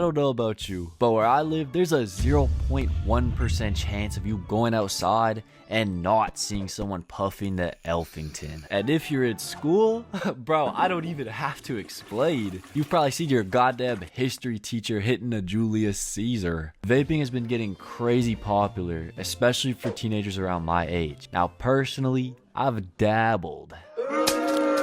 I don't know about you, but where I live, there's a 0.1% chance of you going outside and not seeing someone puffing the Elfington. And if you're at school, bro, I don't even have to explain. You've probably seen your goddamn history teacher hitting a Julius Caesar. Vaping has been getting crazy popular, especially for teenagers around my age. Now, personally, I've dabbled,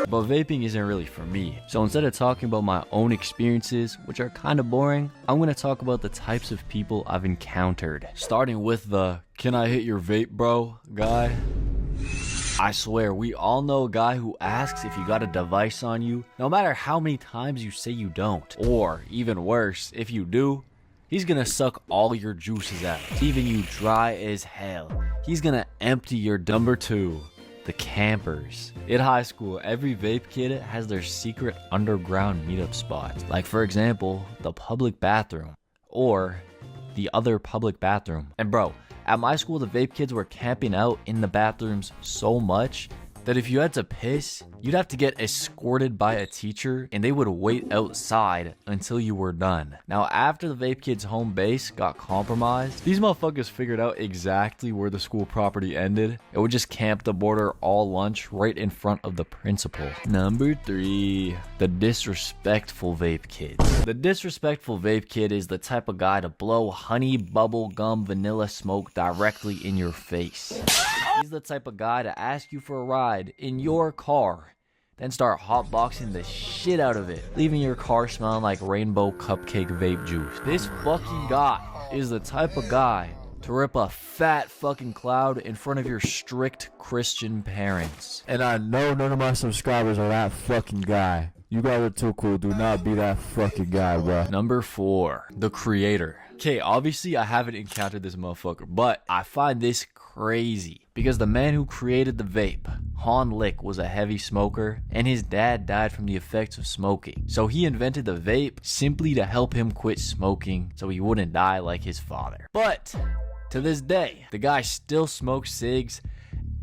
but vaping isn't really for me. So instead of talking about my own experiences, which are kind of boring, I'm going to talk about the types of people I've encountered. Starting with the, "Can I hit your vape, bro?" guy. I swear, we all know a guy who asks if you got a device on you, no matter how many times you say you don't. Or, even worse, if you do, he's gonna suck all your juices out, leaving you dry as hell. He's gonna empty your. Number 2. The campers. In high school, every vape kid has their secret underground meetup spot. Like, for example, the public bathroom or the other public bathroom. And bro, at my school, the vape kids were camping out in the bathrooms so much that if you had to piss, you'd have to get escorted by a teacher and they would wait outside until you were done. Now, after the vape kids' home base got compromised, these motherfuckers figured out exactly where the school property ended and would just camp the border all lunch right in front of the principal. Number 3, the disrespectful vape kid. The disrespectful vape kid is the type of guy to blow honey, bubble gum, vanilla smoke directly in your face. He's the type of guy to ask you for a ride in your car, then start hotboxing the shit out of it, leaving your car smelling like rainbow cupcake vape juice. This fucking guy is the type of guy to rip a fat fucking cloud in front of your strict Christian parents. And I know none of my subscribers are that fucking guy. You guys are too cool. Do not be that fucking guy, bro. Number 4, the creator. Okay, obviously I haven't encountered this motherfucker, but I find this crazy because the man who created the vape, Han Lick, was a heavy smoker and his dad died from the effects of smoking. So he invented the vape simply to help him quit smoking so he wouldn't die like his father. But to this day, the guy still smokes cigs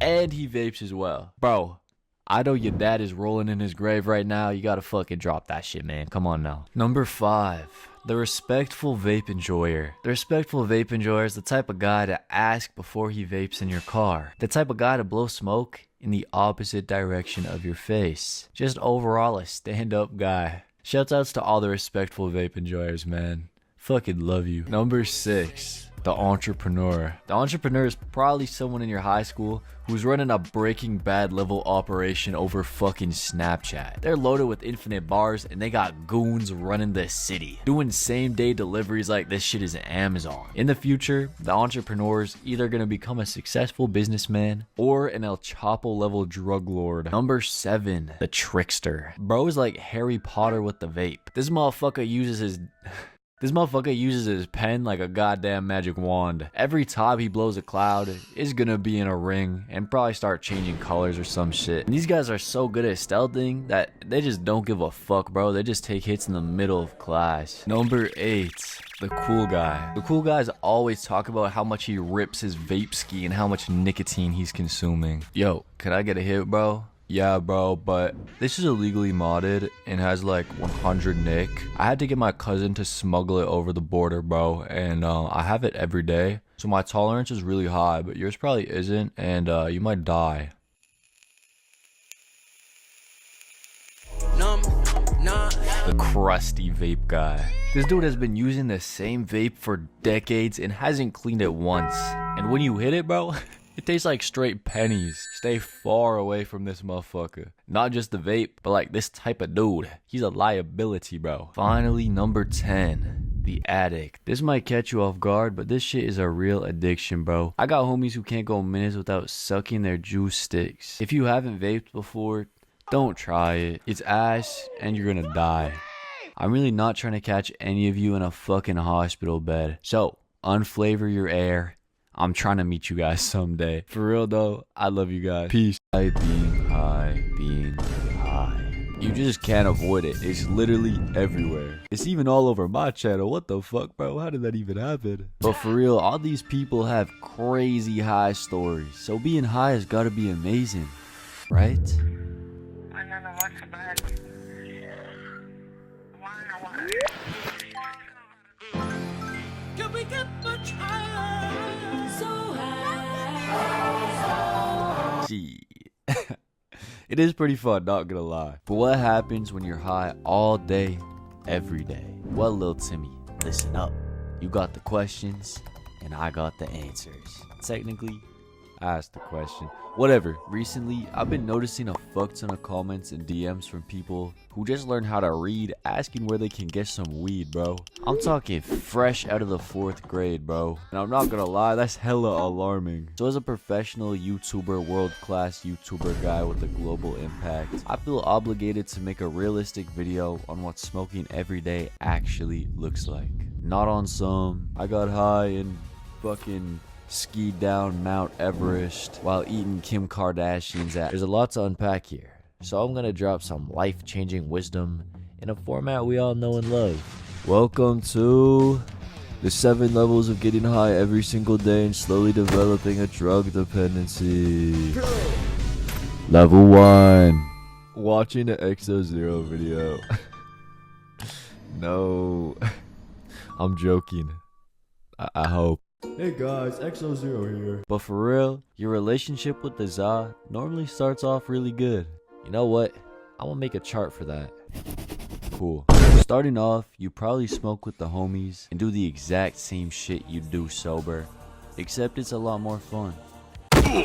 and he vapes as well. Bro, I know your dad is rolling in his grave right now. You gotta fucking drop that shit, man. Come on now. Number 5, the respectful vape enjoyer. The respectful vape enjoyer is the type of guy to ask before he vapes in your car. The type of guy to blow smoke in the opposite direction of your face. Just overall a stand-up guy. Shoutouts to all the respectful vape enjoyers, man. Fucking love you. Number 6, the entrepreneur. The entrepreneur is probably someone in your high school who's running a Breaking Bad level operation over fucking Snapchat. They're loaded with infinite bars and they got goons running the city, doing same day deliveries like this shit is Amazon. In the future, the entrepreneur's either gonna become a successful businessman or an El Chapo level drug lord. Number 7, the trickster. Bro is like Harry Potter with the vape. This motherfucker uses his pen like a goddamn magic wand. Every time he blows a cloud, it's gonna be in a ring and probably start changing colors or some shit. And these guys are so good at stealthing that they just don't give a fuck, bro. They just take hits in the middle of class. Number 8, the cool guy. The cool guys always talk about how much he rips his vape ski and how much nicotine he's consuming. Yo, can I get a hit, bro? Yeah, bro, but this is illegally modded and has like 100 nick. I had to get my cousin to smuggle it over the border, bro, and I have it every day. So my tolerance is really high, but yours probably isn't, and you might die. The crusty vape guy. This dude has been using the same vape for decades and hasn't cleaned it once. And when you hit it, bro, it tastes like straight pennies. Stay far away from this motherfucker. Not just the vape, but like this type of dude. He's a liability, bro. Finally, number 10, the addict. This might catch you off guard, but this shit is a real addiction, bro. I got homies who can't go minutes without sucking their juice sticks. If you haven't vaped before, don't try it. It's ass and you're gonna die. I'm really not trying to catch any of you in a fucking hospital bed. So, unflavor your air. I'm trying to meet you guys someday. For real though, I love you guys. Peace. Being high. You just can't avoid it. It's literally everywhere. It's even all over my channel. What the fuck, bro? How did that even happen? But for real, all these people have crazy high stories. So being high has got to be amazing, right? I don't know what's bad. Why? Gee. It is pretty fun, not gonna lie. But what happens when you're high all day, every day? Well, little Timmy, listen up. You got the questions, and I got the answers. Technically, I asked the question. Whatever. Recently, I've been noticing a fuck ton of comments and DMs from people who just learned how to read, asking where they can get some weed, bro. I'm talking fresh out of the 4th grade, bro. And I'm not gonna lie, that's hella alarming. So as a professional YouTuber, world-class YouTuber guy with a global impact, I feel obligated to make a realistic video on what smoking every day actually looks like. Not on some, I got high and fucking skied down Mount Everest while eating Kim Kardashian's ass. There's a lot to unpack here, so I'm gonna drop some life-changing wisdom in a format we all know and love. Welcome to the 7 levels of getting high every single day and slowly developing a drug dependency. Level 1. Watching an XoZero video. No. I'm joking. I hope. Hey guys, XoZero here. But for real, your relationship with the ZA normally starts off really good. You know what? I'm gonna make a chart for that. Cool. Starting off, you probably smoke with the homies and do the exact same shit you do sober, except it's a lot more fun.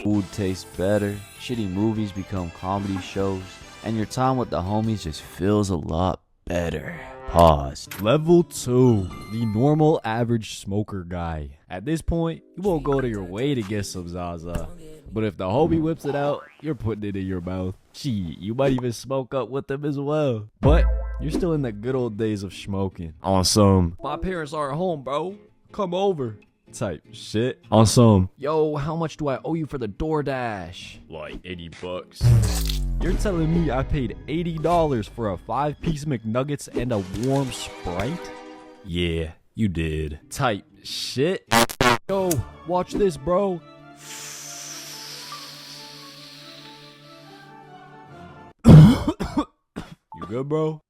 Food tastes better, shitty movies become comedy shows, and your time with the homies just feels a lot better. Pause. Level 2. The normal average smoker guy. At this point, you won't go to your way to get some Zaza. But if the homie whips it out, you're putting it in your mouth. Gee, you might even smoke up with them as well. But you're still in the good old days of smoking. On some, my parents aren't home, bro. Come over type shit. On some, yo, how much do I owe you for the DoorDash? Like 80 bucks. You're telling me I paid $80 for a 5-piece McNuggets and a warm Sprite? Yeah, you did. Type shit. Yo, watch this, bro. You good, bro?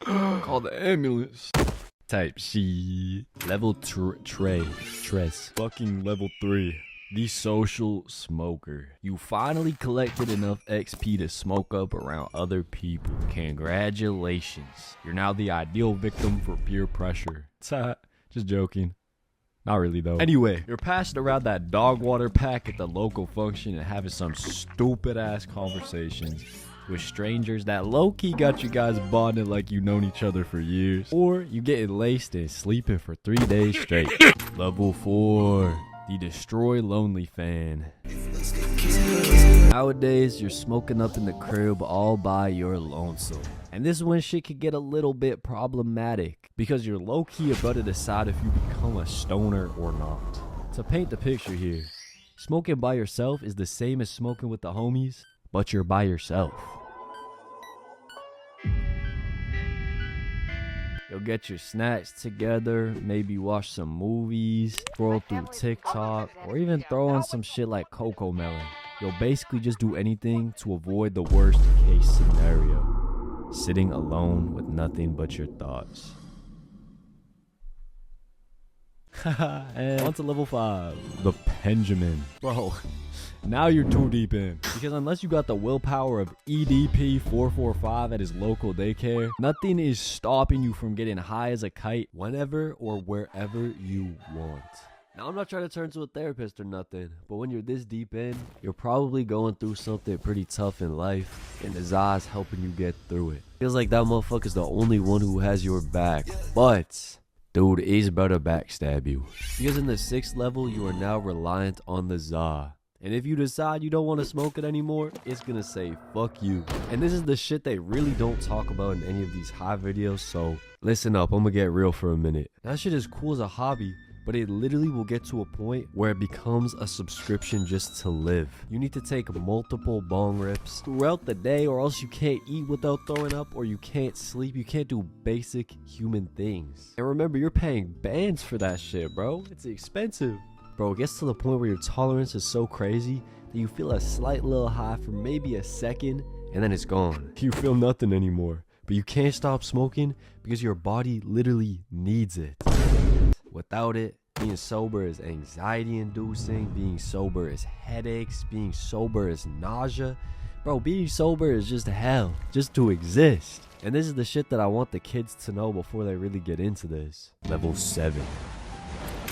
Call the ambulance. Type shit. Level tres. Fucking level 3. The social smoker. You finally collected enough XP to smoke up around other people. Congratulations. You're now the ideal victim for peer pressure. Just joking. Not really though. Anyway, you're passing around that dog water pack at the local function and having some stupid ass conversations with strangers that low-key got you guys bonded like you've known each other for years. Or you getting laced and sleeping for 3 days straight. Level 4. The Destroy Lonely fan. Nowadays, you're smoking up in the crib all by your lonesome. And this is when shit could get a little bit problematic, because you're low-key about to decide if you become a stoner or not. To paint the picture here, smoking by yourself is the same as smoking with the homies, but you're by yourself. You'll get your snacks together, maybe watch some movies, scroll through TikTok, or even throw on some shit like Coco Melon. You'll basically just do anything to avoid the worst case scenario. Sitting alone with nothing but your thoughts. And on to level 5. The Benjamin. Bro, now you're too deep in. Because unless you got the willpower of EDP 445 at his local daycare, nothing is stopping you from getting high as a kite whenever or wherever you want. Now, I'm not trying to turn to a therapist or nothing, but when you're this deep in, you're probably going through something pretty tough in life, and the Za's helping you get through it. Feels like that motherfucker's the only one who has your back, but dude is about to backstab you. Because in the 6th level, you are now reliant on the Za. And if you decide you don't want to smoke it anymore, it's gonna say fuck you. And this is the shit they really don't talk about in any of these high videos, so listen up, I'm gonna get real for a minute. That shit is cool as a hobby, but it literally will get to a point where it becomes a subscription just to live. You need to take multiple bong rips throughout the day, or else you can't eat without throwing up, or you can't sleep. You can't do basic human things. And remember, you're paying bands for that shit, bro. It's expensive. Bro, it gets to the point where your tolerance is so crazy that you feel a slight little high for maybe a second, and then it's gone. You feel nothing anymore, but you can't stop smoking because your body literally needs it. Without it, being sober is anxiety inducing, being sober is headaches, being sober is nausea. Bro, being sober is just hell, just to exist. And this is the shit that I want the kids to know before they really get into this. Level 7,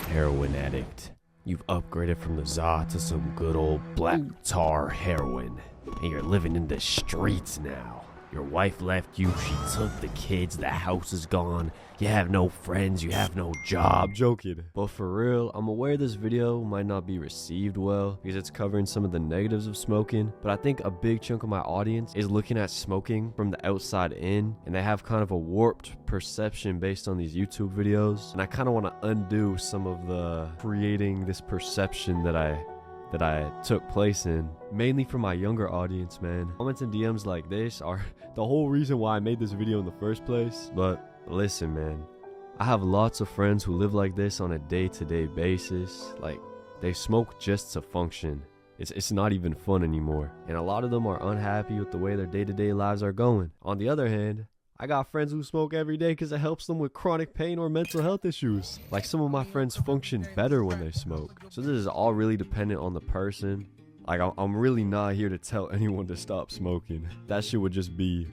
heroin addict. You've upgraded from the za to some good old black tar heroin. And you're living in the streets now. Your wife left you, she took the kids, the house is gone. You have no friends, you have no job. I'm joking. But for real, I'm aware this video might not be received well because it's covering some of the negatives of smoking. But I think a big chunk of my audience is looking at smoking from the outside in. And they have kind of a warped perception based on these YouTube videos. And I kind of want to undo some of the creating this perception that I took place in, mainly for my younger audience, man. Comments and DMs like this are the whole reason why I made this video in the first place. But listen, man, I have lots of friends who live like this on a day-to-day basis. Like, they smoke just to function. It's not even fun anymore. And a lot of them are unhappy with the way their day-to-day lives are going. On the other hand, I got friends who smoke every day because it helps them with chronic pain or mental health issues. Like, some of my friends function better when they smoke. So this is all really dependent on the person. Like, I'm really not here to tell anyone to stop smoking. That shit would just be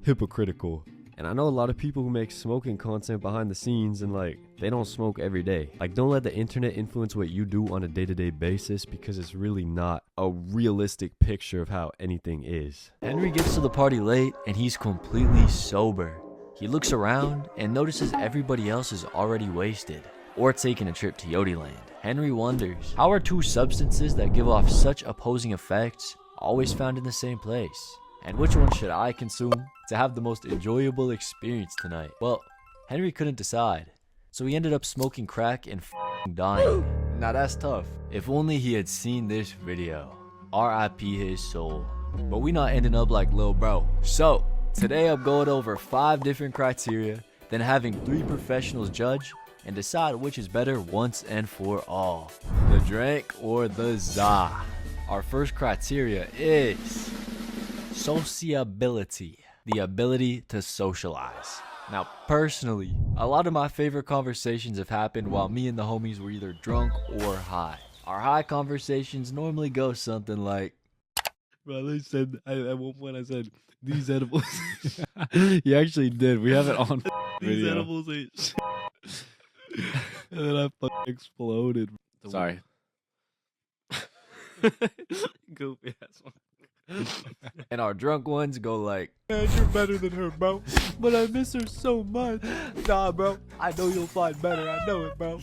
hypocritical. And I know a lot of people who make smoking content behind the scenes and like, they don't smoke every day. Like, don't let the internet influence what you do on a day-to-day basis because it's really not a realistic picture of how anything is. Henry gets to the party late and he's completely sober. He looks around and notices everybody else is already wasted or taking a trip to Yodiland. Henry wonders, how are two substances that give off such opposing effects always found in the same place? And which one should I consume to have the most enjoyable experience tonight? Well, Henry couldn't decide, so he ended up smoking crack and dying. Now that's tough. If only he had seen this video. RIP his soul. But we not ending up like Lil Bro. So, today I'm going over 5 different criteria, then having 3 professionals judge and decide which is better once and for all. The drank or the za. Our first criteria is sociability, the ability to socialize. Now, personally, a lot of my favorite conversations have happened while me and the homies were either drunk or high. Our high conversations normally go something like, Bro, they said, at one point I said, these edibles. You actually did. We have it on video. These edibles ain't shit. And then I exploded. Sorry. Goofy ass one. And our drunk ones go like, Man, you're better than her, bro. But I miss her so much. nah, bro, I know you'll find better. I know it, bro.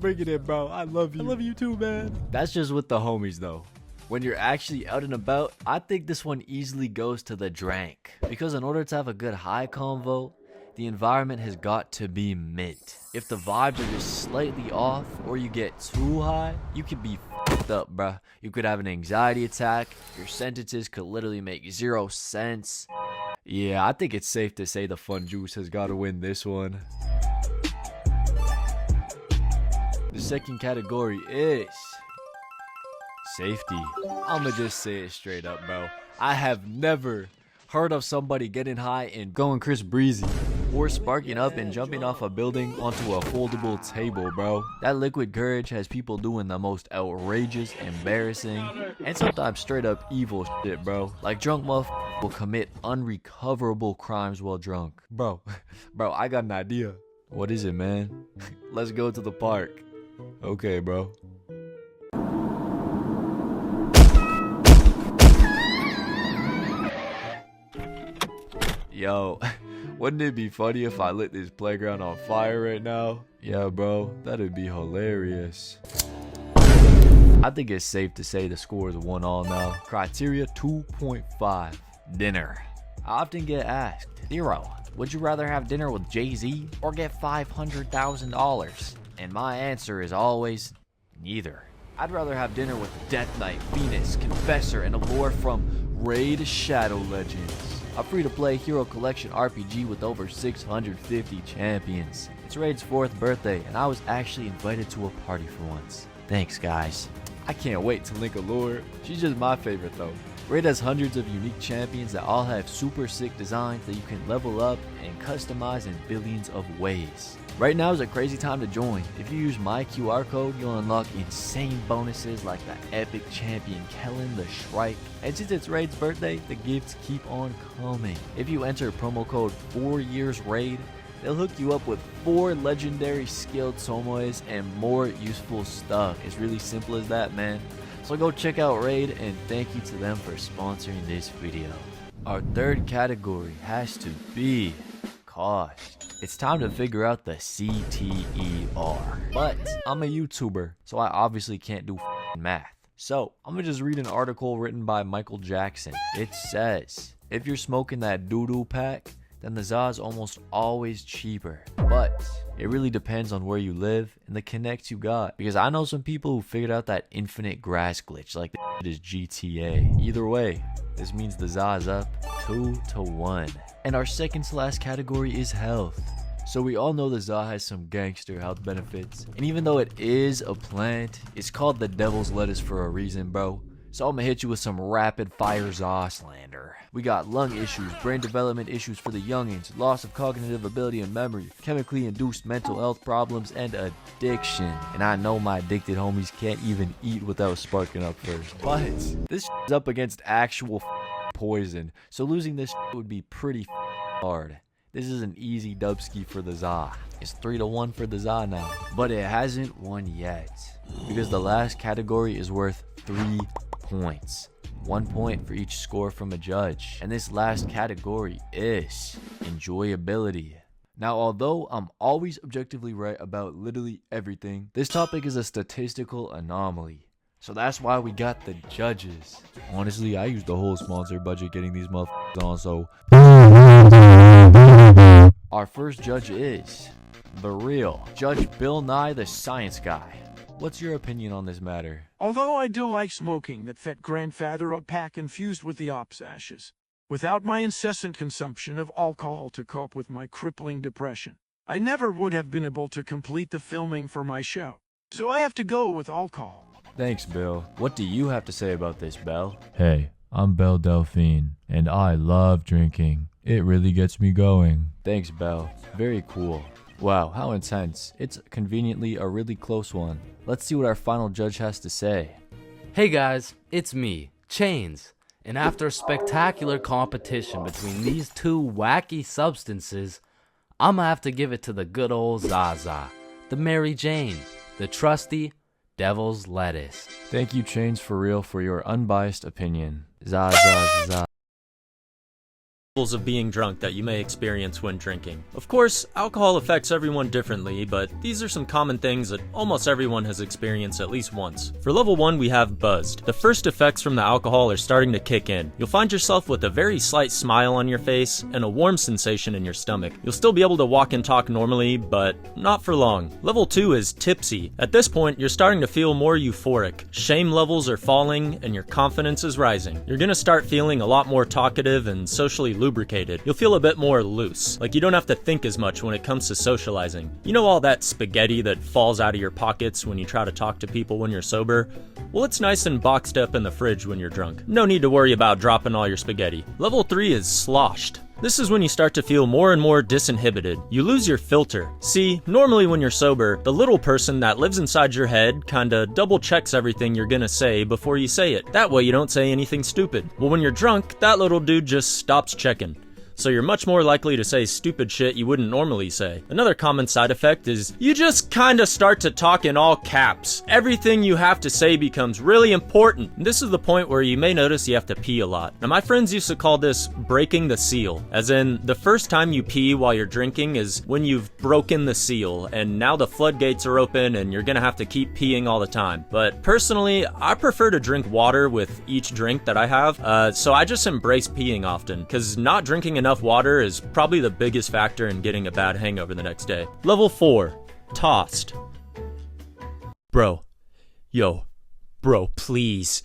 Bring it in, bro. I love you. I love you too, man. That's just with the homies, though. When you're actually out and about, I think this one easily goes to the drank. Because in order to have a good high convo, the environment has got to be mint. If the vibes are just slightly off or you get too high, you could be f***ed up, bruh. You could have an anxiety attack. Your sentences could literally make 0 sense. Yeah, I think it's safe to say the fun juice has got to win this one. The second category is safety. I'ma just say it straight up, bro. I have never heard of somebody getting high and going Chris Breezy or sparking up and jumping off a building onto a foldable table, bro. That liquid courage has people doing the most outrageous, embarrassing, and sometimes straight up evil shit, bro. Like, drunk motherfuckers will commit unrecoverable crimes while drunk. Bro, I got an idea. What is it, man? Let's go to the park. Okay, bro. Yo, wouldn't it be funny if I lit this playground on fire right now? Yeah, bro, that'd be hilarious. I think it's safe to say the score is 1-1 now. Criteria 2.5, dinner. I often get asked, Zero, would you rather have dinner with Jay-Z or get $500,000? And my answer is always neither. I'd rather have dinner with Death Knight, Venus, Confessor, and a lore from Raid Shadow Legends. A free-to-play Hero Collection RPG with over 650 champions. It's Raid's 4th birthday, and I was actually invited to a party for once. Thanks, guys. I can't wait to link Allure. She's just my favorite, though. Raid has hundreds of unique champions that all have super sick designs that you can level up and customize in billions of ways. Right now is a crazy time to join. If you use my QR code, you'll unlock insane bonuses like the Epic Champion Kellen the Shrike. And since it's Raid's birthday, the gifts keep on coming. If you enter promo code 4YearsRaid, they'll hook you up with 4 legendary skilled Somoys and more useful stuff. It's really simple as that, man. So go check out Raid, and thank you to them for sponsoring this video. Our third category has to be cost. It's time to figure out the CTER. But I'm a YouTuber, so I obviously can't do math. So I'm gonna just read an article written by Michael Jackson. It says, if you're smoking that doo-doo pack, then the ZA is almost always cheaper. But it really depends on where you live and the connects you got. Because I know some people who figured out that infinite grass glitch like it is GTA. Either way, this means the ZA is up 2-1. And our second to last category is health. So we all know the ZA has some gangster health benefits. And even though it is a plant, it's called the devil's lettuce for a reason, bro. So I'm gonna hit you with some rapid fire ZA slander. We got lung issues, brain development issues for the youngins, loss of cognitive ability and memory, chemically induced mental health problems, and addiction. And I know my addicted homies can't even eat without sparking up first. But this is up against actual poison. So losing this would be pretty hard. This is an easy dubski for the ZA. It's 3-1 for the ZA now. But it hasn't won yet. Because the last category is worth 3 points. 1 point for each score from a judge. And this last category is enjoyability. Now, although I'm always objectively right about literally everything, this topic is a statistical anomaly. So that's why we got the judges. Honestly, I used the whole sponsor budget getting these motherfuckers on, so... Our first judge is the real Judge Bill Nye the Science Guy. What's your opinion on this matter? Although I do like smoking that fat grandfather a pack infused with the ops ashes, without my incessant consumption of alcohol to cope with my crippling depression, I never would have been able to complete the filming for my show. So I have to go with alcohol. Thanks, Bill. What do you have to say about this, Bell? Hey, I'm Belle Delphine, and I love drinking. It really gets me going. Thanks, Bell. Very cool. Wow, how intense. It's conveniently a really close one. Let's see what our final judge has to say. Hey guys, it's me, Chains. And after a spectacular competition between these two wacky substances, I'ma have to give it to the good old Zaza, the Mary Jane, the trusty devil's lettuce. Thank you, Chains for real, for your unbiased opinion. Za. Of being drunk that you may experience when drinking. Of course, alcohol affects everyone differently, but these are some common things that almost everyone has experienced at least once. For level 1, we have buzzed. The first effects from the alcohol are starting to kick in. You'll find yourself with a very slight smile on your face and a warm sensation in your stomach. You'll still be able to walk and talk normally, but not for long. Level 2 is tipsy. At this point, you're starting to feel more euphoric. Shame levels are falling and your confidence is rising. You're gonna start feeling a lot more talkative and socially lubricated. You'll feel a bit more loose, like you don't have to think as much when it comes to socializing. You know all that spaghetti that falls out of your pockets when you try to talk to people when you're sober? Well, it's nice and boxed up in the fridge when you're drunk. No need to worry about dropping all your spaghetti. Level 3 is sloshed. This is when you start to feel more and more disinhibited. You lose your filter. See, normally when you're sober, the little person that lives inside your head kinda double checks everything you're gonna say before you say it. That way you don't say anything stupid. Well, when you're drunk, that little dude just stops checking. So you're much more likely to say stupid shit you wouldn't normally say. Another common side effect is you just kinda start to talk in all caps. Everything you have to say becomes really important. And this is the point where you may notice you have to pee a lot. Now my friends used to call this breaking the seal, as in the first time you pee while you're drinking is when you've broken the seal and now the floodgates are open and you're gonna have to keep peeing all the time. But personally, I prefer to drink water with each drink that I have, so I just embrace peeing often, because not drinking enough water is probably the biggest factor in getting a bad hangover the next day. Level 4, tossed. Bro, bro, please,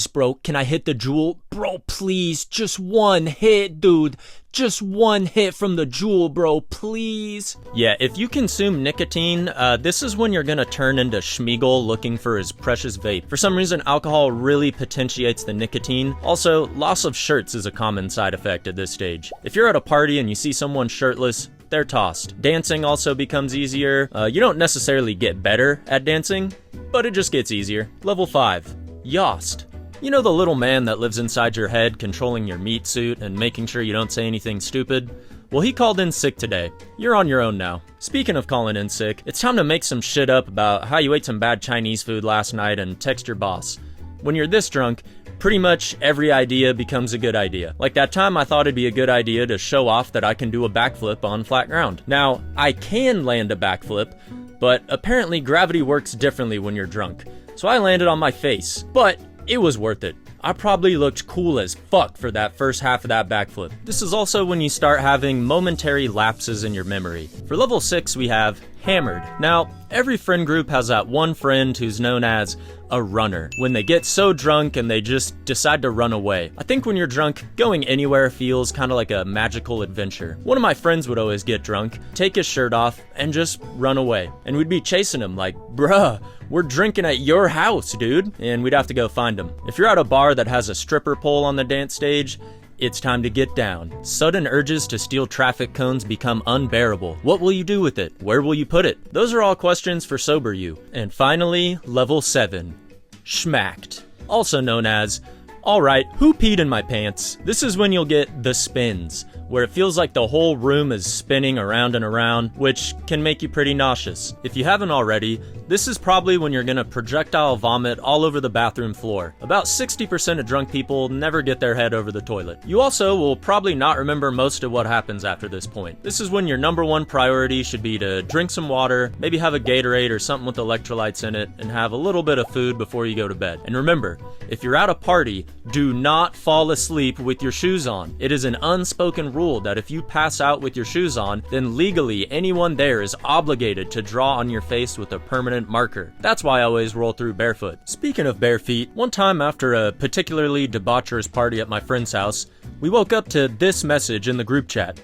bro, can I hit the Juul? Bro, please, just one hit, dude. Just one hit from the Juul, bro, please. Yeah, if you consume nicotine, this is when you're gonna turn into Schmeagol looking for his precious vape. For some reason, alcohol really potentiates the nicotine. Also, loss of shirts is a common side effect at this stage. If you're at a party and you see someone shirtless, they're tossed. Dancing also becomes easier. You don't necessarily get better at dancing, but it just gets easier. Level 5, Yost. You know the little man that lives inside your head, controlling your meat suit and making sure you don't say anything stupid? Well, he called in sick today. You're on your own now. Speaking of calling in sick, it's time to make some shit up about how you ate some bad Chinese food last night and text your boss. When you're this drunk, pretty much every idea becomes a good idea. Like that time I thought it'd be a good idea to show off that I can do a backflip on flat ground. Now, I can land a backflip, but apparently gravity works differently when you're drunk. So I landed on my face, but it was worth it. I probably looked cool as fuck for that first half of that backflip. This is also when you start having momentary lapses in your memory. For level 6, we have Hammered. Now, every friend group has that one friend who's known as a runner, when they get so drunk and they just decide to run away. I think when you're drunk, going anywhere feels kind of like a magical adventure. One of my friends would always get drunk, take his shirt off, and just run away. And we'd be chasing him like, bruh, we're drinking at your house, dude. And we'd have to go find him. If you're at a bar that has a stripper pole on the dance stage, it's time to get down. Sudden urges to steal traffic cones become unbearable. What will you do with it? Where will you put it? Those are all questions for sober you. And finally, level 7, Schmacked. Also known as, alright, who peed in my pants? This is when you'll get the spins, where it feels like the whole room is spinning around and around, which can make you pretty nauseous. If you haven't already, this is probably when you're gonna projectile vomit all over the bathroom floor. About 60% of drunk people never get their head over the toilet. You also will probably not remember most of what happens after this point. This is when your number one priority should be to drink some water, maybe have a Gatorade or something with electrolytes in it, and have a little bit of food before you go to bed. And remember, if you're at a party, do not fall asleep with your shoes on. It is an unspoken rule that if you pass out with your shoes on, then legally anyone there is obligated to draw on your face with a permanent marker. That's why I always roll through barefoot. Speaking of bare feet, one time after a particularly debaucherous party at my friend's house, we woke up to this message in the group chat.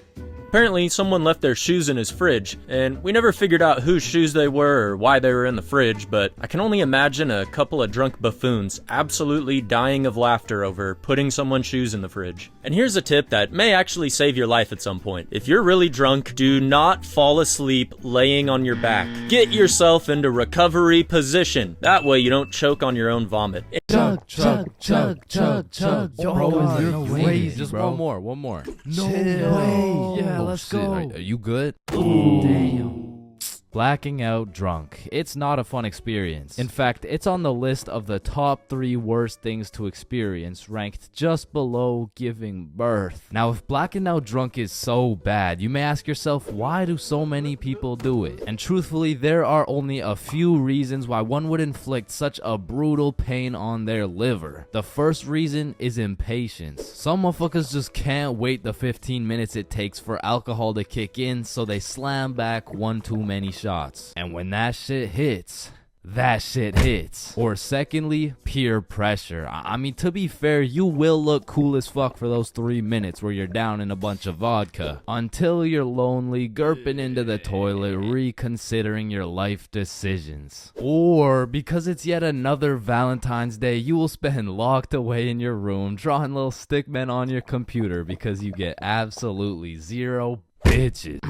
Apparently, someone left their shoes in his fridge, and we never figured out whose shoes they were or why they were in the fridge, but I can only imagine a couple of drunk buffoons absolutely dying of laughter over putting someone's shoes in the fridge. And here's a tip that may actually save your life at some point. If you're really drunk, do not fall asleep laying on your back. Get yourself into recovery position. That way you don't choke on your own vomit. Chug, chug, chug, chug, chug. Yo, Bro, God, you're no crazy, way, just bro. one more. No Chill. way. Yeah, Oh, let's shit. go. Are you good? Damn. Blacking out drunk. It's not a fun experience. In fact, it's on the list of the top 3 worst things to experience, ranked just below giving birth. Now, if blacking out drunk is so bad, you may ask yourself, why do so many people do it? And truthfully, there are only a few reasons why one would inflict such a brutal pain on their liver. The first reason is impatience. Some motherfuckers just can't wait the 15 minutes it takes for alcohol to kick in, so they slam back one too many shots. And when that shit hits, that shit hits. Or secondly, peer pressure. I mean, to be fair, you will look cool as fuck for those 3 minutes where you're down in a bunch of vodka, until you're lonely, gurping into the toilet, reconsidering your life decisions. Or, because it's yet another Valentine's Day, you will spend locked away in your room, drawing little stickmen on your computer because you get absolutely zero bitches.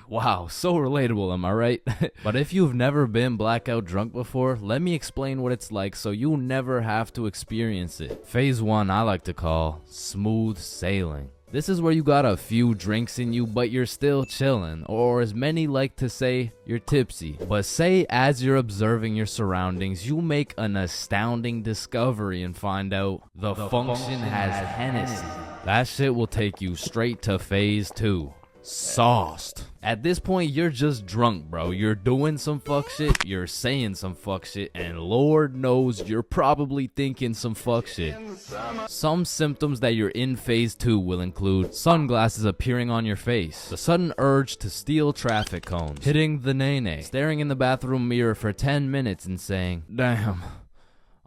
Wow, so relatable, am I right? But if you've never been blackout drunk before, let me explain what it's like so you'll never have to experience it. Phase 1 I like to call smooth sailing. This is where you got a few drinks in you, but you're still chilling, or as many like to say, you're tipsy. But say as you're observing your surroundings, you make an astounding discovery and find out the function has Hennessy. That shit will take you straight to phase 2. Sauced. At this point, you're just drunk, bro. You're doing some fuck shit, you're saying some fuck shit, and Lord knows you're probably thinking some fuck shit. Some symptoms that you're in phase 2 will include sunglasses appearing on your face, the sudden urge to steal traffic cones, hitting the nene, staring in the bathroom mirror for 10 minutes and saying, damn,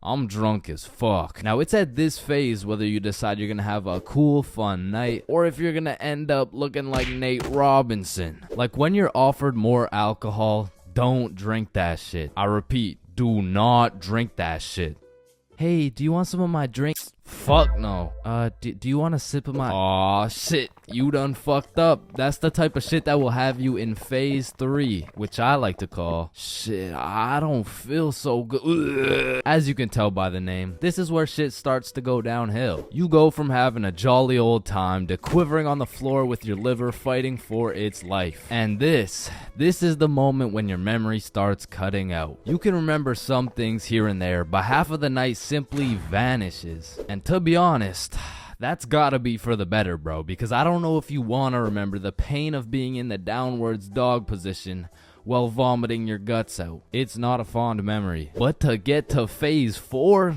I'm drunk as fuck. Now, it's at this phase whether you decide you're gonna have a cool, fun night, or if you're gonna end up looking like Nate Robinson. Like when you're offered more alcohol, don't drink that shit. I repeat, do not drink that shit. Hey, do you want some of my drink? Fuck no. Do you want a sip of my— Aw, shit. You done fucked up. That's the type of shit that will have you in phase 3, which I like to call, shit, I don't feel so good. Ugh. As you can tell by the name, this is where shit starts to go downhill. You go from having a jolly old time to quivering on the floor with your liver fighting for its life. And this is the moment when your memory starts cutting out. You can remember some things here and there, but half of the night simply vanishes. And to be honest, that's gotta be for the better, bro, because I don't know if you wanna remember the pain of being in the downwards dog position while vomiting your guts out. It's not a fond memory. But to get to phase 4,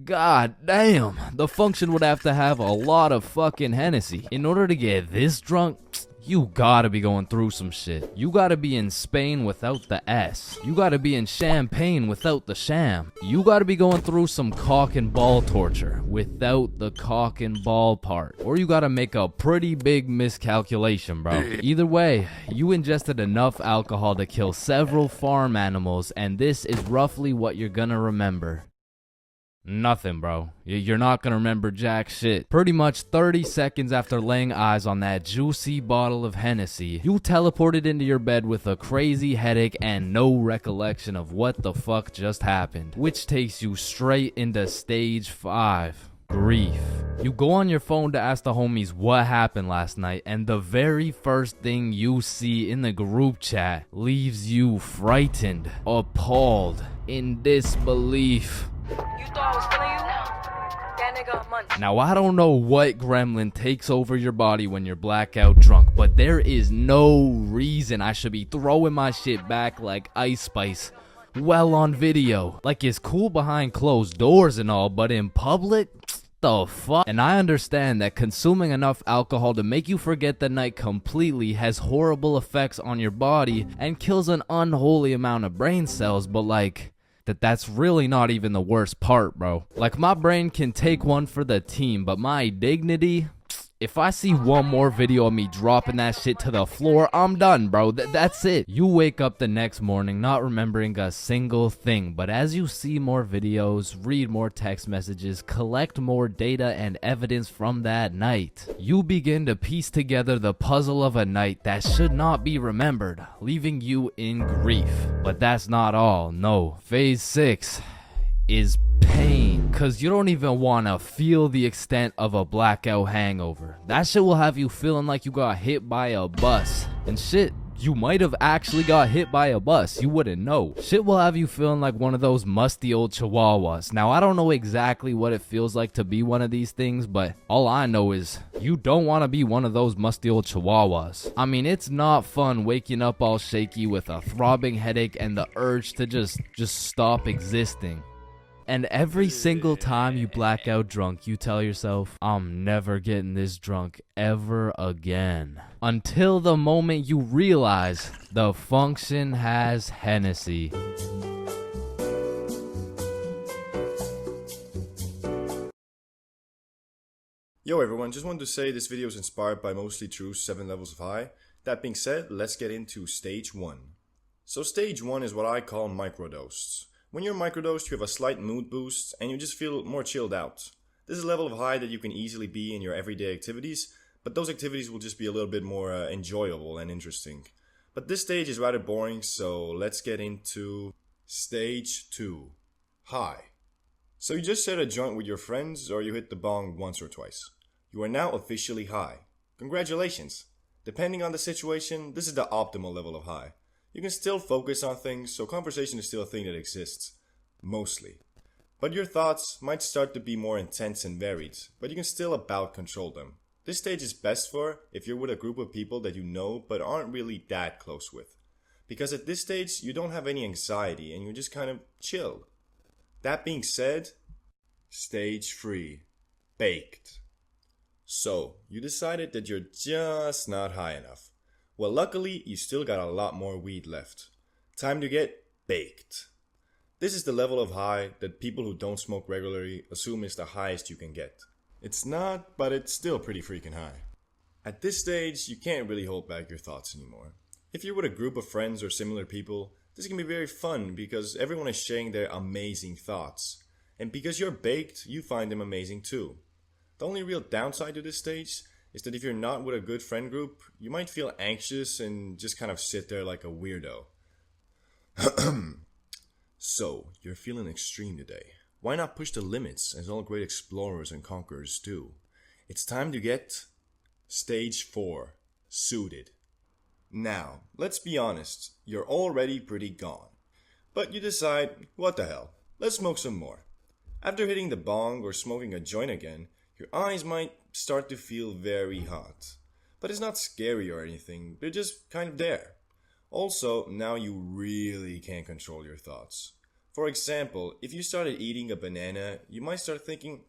god damn, the function would have to have a lot of fucking Hennessy. In order to get this drunk, you gotta be going through some shit. You gotta be in Spain without the S. You gotta be in Champagne without the sham. You gotta be going through some cock and ball torture without the cock and ball part. Or you gotta make a pretty big miscalculation, bro. Either way, you ingested enough alcohol to kill several farm animals, and this is roughly what you're gonna remember. Nothing, bro. You're not gonna remember jack shit. Pretty much 30 seconds after laying eyes on that juicy bottle of Hennessy, you teleported into your bed with a crazy headache and no recollection of what the fuck just happened, which takes you straight into stage 5. Grief. You go on your phone to ask the homies what happened last night, and the very first thing you see in the group chat leaves you frightened, appalled, in disbelief. You thought I was feeling you? That nigga money. Now, I don't know what gremlin takes over your body when you're blackout drunk, but there is no reason I should be throwing my shit back like Ice Spice well on video. Like, it's cool behind closed doors and all, but in public? The fuck? And I understand that consuming enough alcohol to make you forget the night completely has horrible effects on your body and kills an unholy amount of brain cells, but like, that's really not even the worst part, bro. Like, my brain can take one for the team, but my dignity, if I see one more video of me dropping that shit to the floor, I'm done, bro. That's it. You wake up the next morning not remembering a single thing, but as you see more videos, read more text messages, collect more data and evidence from that night, you begin to piece together the puzzle of a night that should not be remembered, leaving you in grief. But that's not all, no. Phase 6 is pain, cause you don't even want to feel the extent of a blackout hangover. That shit will have you feeling like you got hit by a bus. And shit, you might have actually got hit by a bus, you wouldn't know. Shit will have you feeling like one of those musty old chihuahuas. Now, I don't know exactly what it feels like to be one of these things, but all I know is you don't want to be one of those musty old chihuahuas. I mean, it's not fun waking up all shaky with a throbbing headache and the urge to just stop existing. And every single time you black out drunk, you tell yourself, I'm never getting this drunk ever again. Until the moment you realize the function has Hennessy. Yo everyone, just wanted to say this video is inspired by mostly true 7 levels of high. That being said, let's get into stage 1. So stage 1 is what I call microdosed. When you're microdosed, you have a slight mood boost and you just feel more chilled out. This is a level of high that you can easily be in your everyday activities, but those activities will just be a little bit more enjoyable and interesting. But this stage is rather boring, so let's get into stage 2, high. So you just shared a joint with your friends or you hit the bong once or twice. You are now officially high. Congratulations! Depending on the situation, this is the optimal level of high. You can still focus on things, so conversation is still a thing that exists. Mostly. But your thoughts might start to be more intense and varied, but you can still about control them. This stage is best for if you're with a group of people that you know but aren't really that close with. Because at this stage, you don't have any anxiety and you're just kind of chill. That being said, stage 3, baked. So, you decided that you're just not high enough. Well, luckily, you still got a lot more weed left. Time to get baked. This is the level of high that people who don't smoke regularly assume is the highest you can get. It's not, but it's still pretty freaking high. At this stage, you can't really hold back your thoughts anymore. If you're with a group of friends or similar people, this can be very fun because everyone is sharing their amazing thoughts. And because you're baked, you find them amazing too. The only real downside to this stage is that if you're not with a good friend group, you might feel anxious and just kind of sit there like a weirdo. So, you're feeling extreme today. Why not push the limits as all great explorers and conquerors do? It's time to get Stage 4, Suited. Now, let's be honest, you're already pretty gone. But you decide, what the hell, let's smoke some more. After hitting the bong or smoking a joint again, your eyes might start to feel very hot. But it's not scary or anything, they're just kind of there. Also, now you really can't control your thoughts. For example, if you started eating a banana, you might start thinking,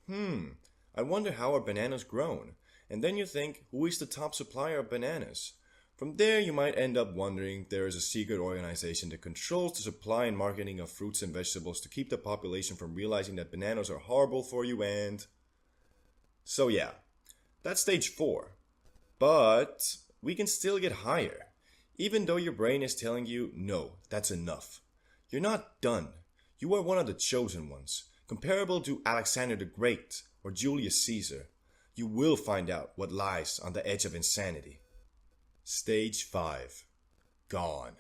I wonder how are bananas grown? And then you think, who is the top supplier of bananas? From there, you might end up wondering if there is a secret organization that controls the supply and marketing of fruits and vegetables to keep the population from realizing that bananas are horrible for you and... So yeah, that's stage 4. But we can still get higher. Even though your brain is telling you, no, that's enough. You're not done. You are one of the chosen ones, comparable to Alexander the Great or Julius Caesar. You will find out what lies on the edge of insanity. Stage 5. Gone.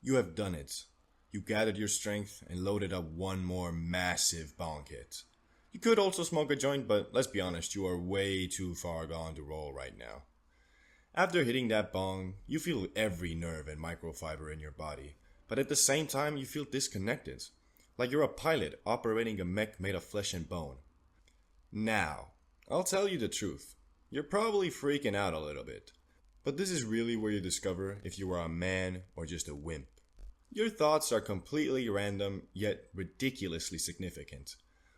You have done it. You gathered your strength and loaded up one more massive bong hit. You could also smoke a joint, but let's be honest, you are way too far gone to roll right now. After hitting that bong, you feel every nerve and microfiber in your body, but at the same time you feel disconnected, like you're a pilot operating a mech made of flesh and bone. Now, I'll tell you the truth, you're probably freaking out a little bit, but this is really where you discover if you are a man or just a wimp. Your thoughts are completely random, yet ridiculously significant.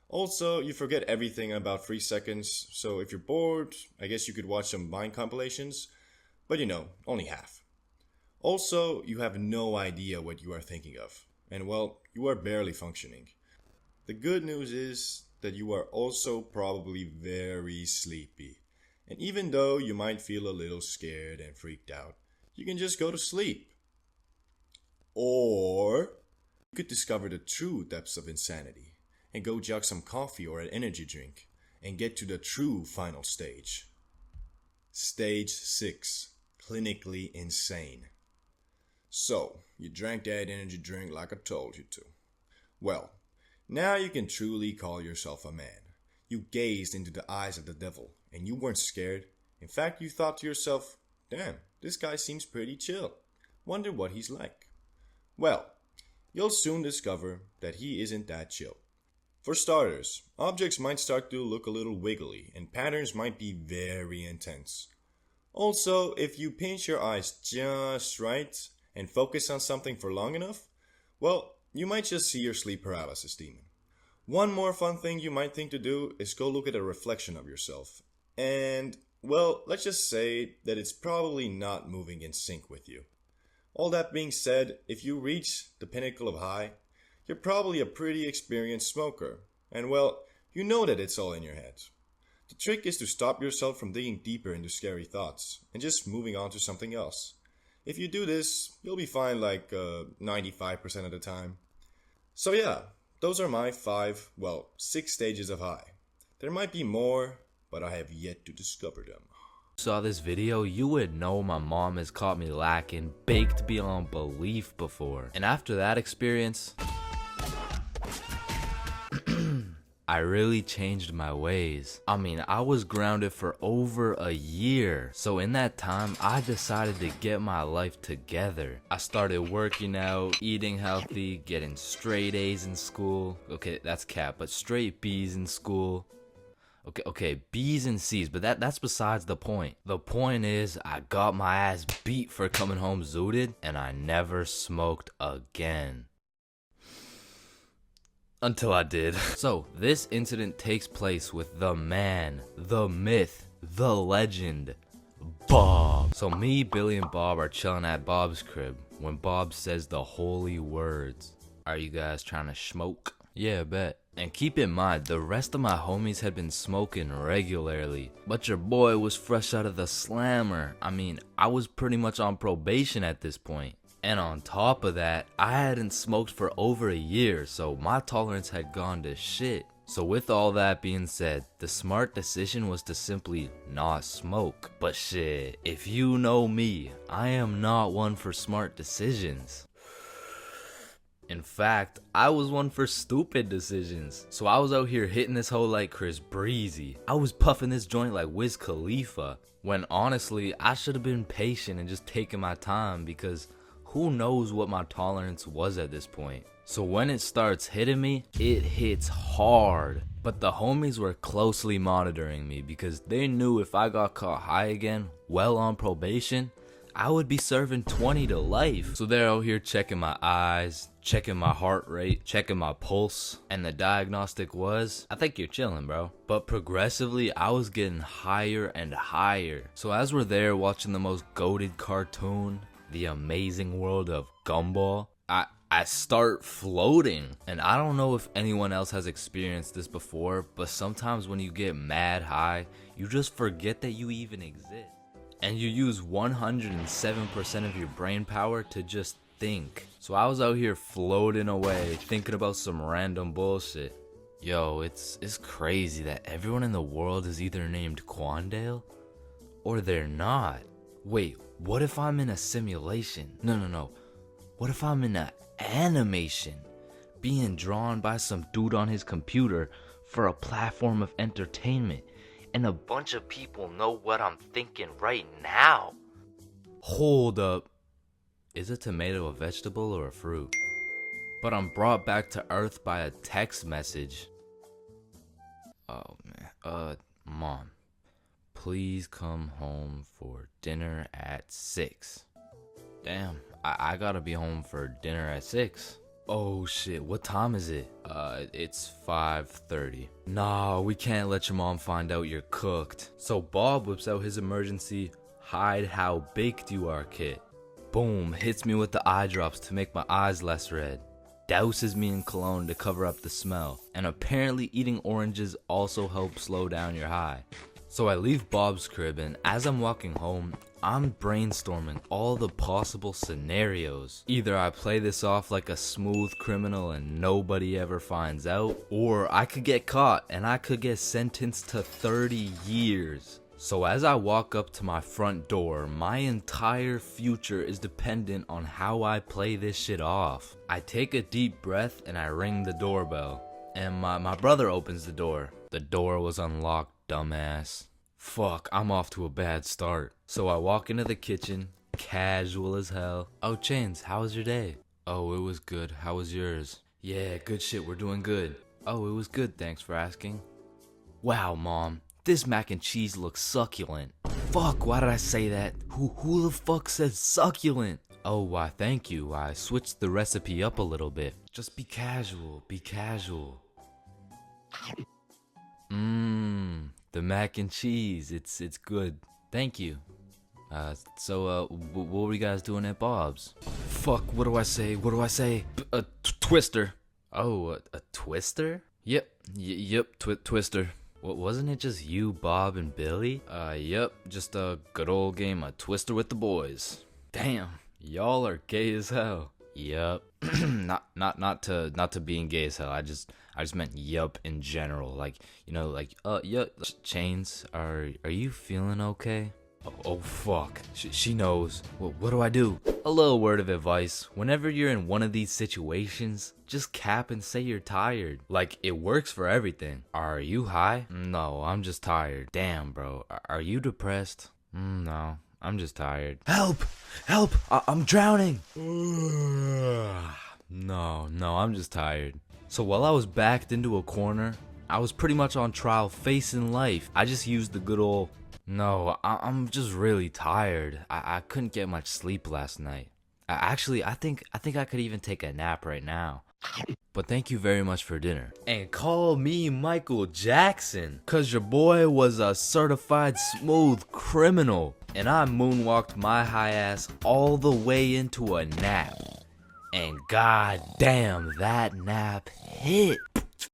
Also, you forget everything in about 3 seconds, so if you're bored, I guess you could watch some Vine compilations, but you know, only half. Also, you have no idea what you are thinking of, and well, you are barely functioning. The good news is that you are also probably very sleepy, and even though you might feel a little scared and freaked out, you can just go to sleep. Or you could discover the true depths of insanity and go jug some coffee or an energy drink and get to the true final stage. Stage 6. Clinically insane. So, you drank that energy drink like I told you to. Well, now you can truly call yourself a man. You gazed into the eyes of the devil and you weren't scared. In fact, you thought to yourself, damn, this guy seems pretty chill. Wonder what he's like. Well, you'll soon discover that he isn't that chill. For starters, objects might start to look a little wiggly and patterns might be very intense. Also, if you pinch your eyes just right and focus on something for long enough, well, you might just see your sleep paralysis demon. One more fun thing you might think to do is go look at a reflection of yourself. And, well, let's just say that it's probably not moving in sync with you. All that being said, if you reach the pinnacle of high, you're probably a pretty experienced smoker. And well, you know that it's all in your head. The trick is to stop yourself from digging deeper into scary thoughts and just moving on to something else. If you do this, you'll be fine like 95% of the time. So yeah, those are my 6 stages of high. There might be more, but I have yet to discover them. Saw this video, you would know my mom has caught me lacking baked beyond belief before. And after that experience, I really changed my ways. I mean, I was grounded for over a year. So in that time, I decided to get my life together. I started working out, eating healthy, getting straight A's in school. Okay, that's cap, but straight B's in school. Okay, B's and C's, but that's besides the point. The point is, I got my ass beat for coming home zooted, and I never smoked again. Until I did. So, this incident takes place with the man, the myth, the legend, Bob. So me, Billy, and Bob are chilling at Bob's crib when Bob says the holy words. Are you guys trying to smoke? Yeah, bet. And keep in mind, the rest of my homies had been smoking regularly, but your boy was fresh out of the slammer. I mean, I was pretty much on probation at this point. And on top of that, I hadn't smoked for over a year, so my tolerance had gone to shit. So with all that being said, the smart decision was to simply not smoke. But shit, if you know me, I am not one for smart decisions. In fact, I was one for stupid decisions. So I was out here hitting this hoe like Chris Breezy. I was puffing this joint like Wiz Khalifa. When honestly, I should have been patient and just taken my time, because who knows what my tolerance was at this point. So when it starts hitting me, it hits hard. But the homies were closely monitoring me, because they knew if I got caught high again, well on probation, I would be serving 20 to life. So they're out here checking my eyes, checking my heart rate, checking my pulse, and the diagnostic was, I think you're chilling, bro. But progressively, I was getting higher and higher. So as we're there watching the most goated cartoon, The Amazing World of Gumball, I start floating. And I don't know if anyone else has experienced this before, but sometimes when you get mad high, you just forget that you even exist. And you use 107% of your brain power to just think. So I was out here floating away, thinking about some random bullshit. Yo, it's crazy that everyone in the world is either named Quandale or they're not. Wait, what if I'm in a simulation? No. What if I'm in an animation, being drawn by some dude on his computer for a platform of entertainment, and a bunch of people know what I'm thinking right now? Hold up. Is a tomato a vegetable or a fruit? But I'm brought back to earth by a text message. Oh man. Mom, please come home for dinner at 6. Damn, I gotta be home for dinner at 6. Oh shit, what time is it? It's 5:30. Nah, we can't let your mom find out you're cooked. So Bob whips out his emergency hide how baked you are kit. Boom, hits me with the eye drops to make my eyes less red. Douses me in cologne to cover up the smell. And apparently eating oranges also helps slow down your high. So I leave Bob's crib, and as I'm walking home, I'm brainstorming all the possible scenarios. Either I play this off like a smooth criminal and nobody ever finds out, or I could get caught and I could get sentenced to 30 years. So as I walk up to my front door, my entire future is dependent on how I play this shit off. I take a deep breath and I ring the doorbell. And my brother opens the door. The door was unlocked, dumbass. Fuck, I'm off to a bad start. So I walk into the kitchen, casual as hell. Oh, Chains, how was your day? Oh, it was good. How was yours? Yeah, good shit, we're doing good. Oh, it was good, thanks for asking. Wow, Mom, this mac and cheese looks succulent. Fuck, why did I say that? Who the fuck says succulent? Oh, why, thank you. I switched the recipe up a little bit. Just be casual, be casual. The mac and cheese, it's good. Thank you. So what were you guys doing at Bob's? Fuck, what do I say? A twister. Oh, a twister? Yep, twister. What, wasn't it just you, Bob, and Billy? Yep, just a good old game of Twister with the boys. Damn, y'all are gay as hell. Yup. not to being gay as hell. I just meant yup in general. Like, you know, like yup. Chains, are you feeling okay? Oh fuck. She knows. What do I do? A little word of advice. Whenever you're in one of these situations, just cap and say you're tired. Like, it works for everything. Are you high? No, I'm just tired. Damn, bro. Are you depressed? No. I'm just tired. Help! I'm drowning! No, I'm just tired. So while I was backed into a corner, I was pretty much on trial facing life. I just used the good old, no, I'm just really tired. I couldn't get much sleep last night. Actually, I think I could even take a nap right now. But thank you very much for dinner. And call me Michael Jackson, cause your boy was a certified smooth criminal. And I moonwalked my high ass all the way into a nap. And god damn, that nap hit.